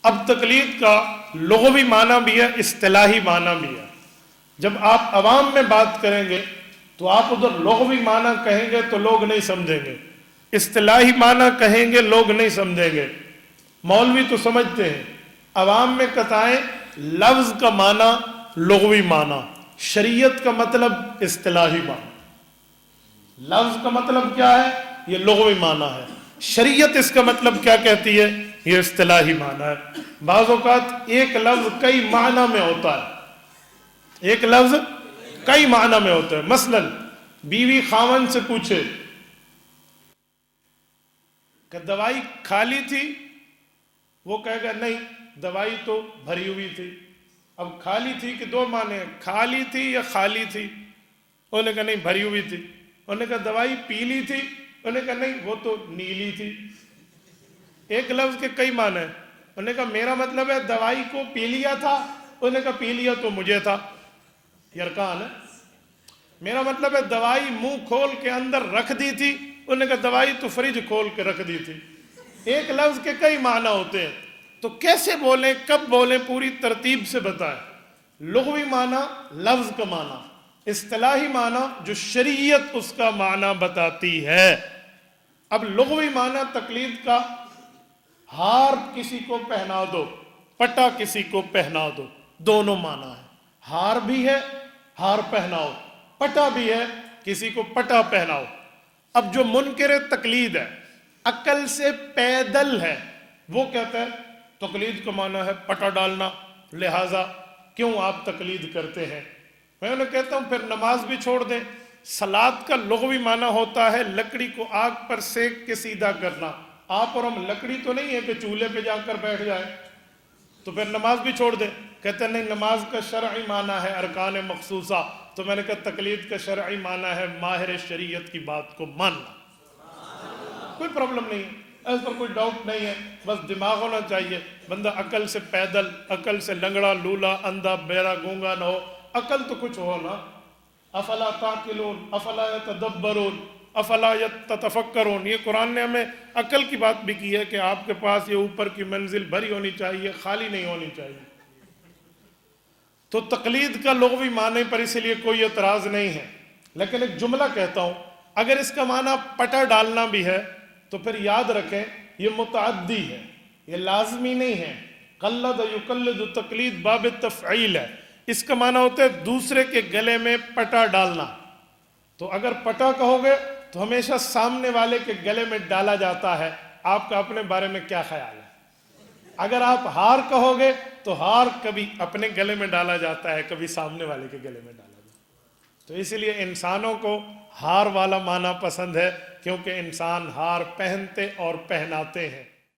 اب تقلید کا لغوی معنی بھی ہے، اصطلاحی معنی بھی ہے۔ جب آپ عوام میں بات کریں گے تو آپ ادھر لغوی معنی کہیں گے تو لوگ نہیں سمجھیں گے، اصطلاحی معنی کہیں گے لوگ نہیں سمجھیں گے۔ مولوی تو سمجھتے ہیں، عوام میں کتائیں لفظ کا معنی لغوی معنی، شریعت کا مطلب اصطلاحی معنی۔ لفظ کا مطلب کیا ہے؟ یہ لغوی معنی ہے۔ شریعت اس کا مطلب کیا کہتی ہے؟ یہ اصطلاحی معنی ہے۔ بعض اوقات ایک لفظ کئی معنی میں ہوتا ہے، ایک لفظ کئی معنی میں ہوتا ہے۔ مثلا بیوی خاوند سے پوچھے کہ دوائی کھالی تھی، وہ کہے گا نہیں دوائی تو بھری ہوئی تھی۔ اب کھالی تھی کہ دو معنی ہیں، کھالی تھی یا خالی تھی؟ انہوں نے کہا نہیں بھری ہوئی تھی۔ انہوں نے کہا دوائی پیلی تھی؟ انہوں نے کہا نہیں وہ تو نیلی تھی۔ ایک لفظ کے کئی معنی ہیں۔ انہوں نے کہا میرا مطلب ہے دوائی کو پی لیا تھا، انہوں نے کہا پی لیا تو مجھے تھا، یہ ارکان ہے۔ میرا مطلب ہے دوائی منہ کھول کے اندر رکھ دی تھی، انہوں نے کہا دوائی تو فریج کھول کے رکھ دی تھی۔ ایک لفظ کے کئی معنی ہوتے ہیں، تو کیسے بولیں، کب بولیں، پوری ترتیب سے بتائیں۔ لغوی معنی لفظ کا معنی، اصطلاحی معنی جو شریعت اس کا معنی بتاتی ہے۔ اب لغوی معنی تقلید کا، ہار کسی کو پہنا دو، پٹا کسی کو پہنا دو، دونوں معنی ہے۔ ہار بھی ہے، ہار پہناؤ، پٹا بھی ہے، کسی کو پٹا پہناؤ۔ اب جو منکر تقلید ہے، عقل سے پیدل ہے، وہ کہتا ہے تقلید کا معنی ہے پٹا ڈالنا، لہٰذا کیوں آپ تقلید کرتے ہیں؟ میں انہیں کہتا ہوں پھر نماز بھی چھوڑ دیں۔ صلاۃ کا لغوی معنی ہوتا ہے لکڑی کو آگ پر سینک کے سیدھا کرنا۔ آپ اور ہم لکڑی تو نہیں ہے کہ چولہے پہ جا کر بیٹھ جائیں، تو پھر نماز بھی چھوڑ دیں۔ کہتے ہیں نہیں نماز کا شرعی معنی ہے ارکان مخصوصہ، تو میں نے کہا تقلید کا شرعی معنی ہے ماہر شریعت کی بات کو ماننا۔ کوئی پرابلم نہیں ہے، اس پر کوئی ڈاؤٹ نہیں ہے، بس دماغ ہونا چاہیے۔ بندہ عقل سے پیدل، عقل سے لنگڑا لولا اندھا بہرا گونگا نہ ہو، عقل تو کچھ ہو نا۔ افلا تعقلون افلا یتدبرون افلا یتفکرون، یہ قرآن نے ہمیں عقل کی بات بھی کی ہے کہ آپ کے پاس یہ اوپر کی منزل بھری ہونی چاہیے، خالی نہیں ہونی چاہیے۔ تو تقلید کا لغوی معنی پر اس لیے کوئی اعتراض نہیں ہے، لیکن ایک جملہ کہتا ہوں، اگر اس کا معنی پٹا ڈالنا بھی ہے تو پھر یاد رکھیں یہ متعدی ہے، یہ لازمی نہیں ہے۔ قلد یقلد تقلید باب تفعیل ہے، اس کا معنی ہوتا ہے دوسرے کے گلے میں پٹا ڈالنا۔ تو اگر پٹا کہو گے تو ہمیشہ سامنے والے کے گلے میں ڈالا جاتا ہے، آپ کا اپنے بارے میں کیا خیال ہے؟ اگر آپ ہار کہو گے تو ہار کبھی اپنے گلے میں ڈالا جاتا ہے، کبھی سامنے والے کے گلے میں ڈالا جاتا ہے۔ تو اس لیے انسانوں کو ہار والا معنی پسند ہے، کیونکہ انسان ہار پہنتے اور پہناتے ہیں۔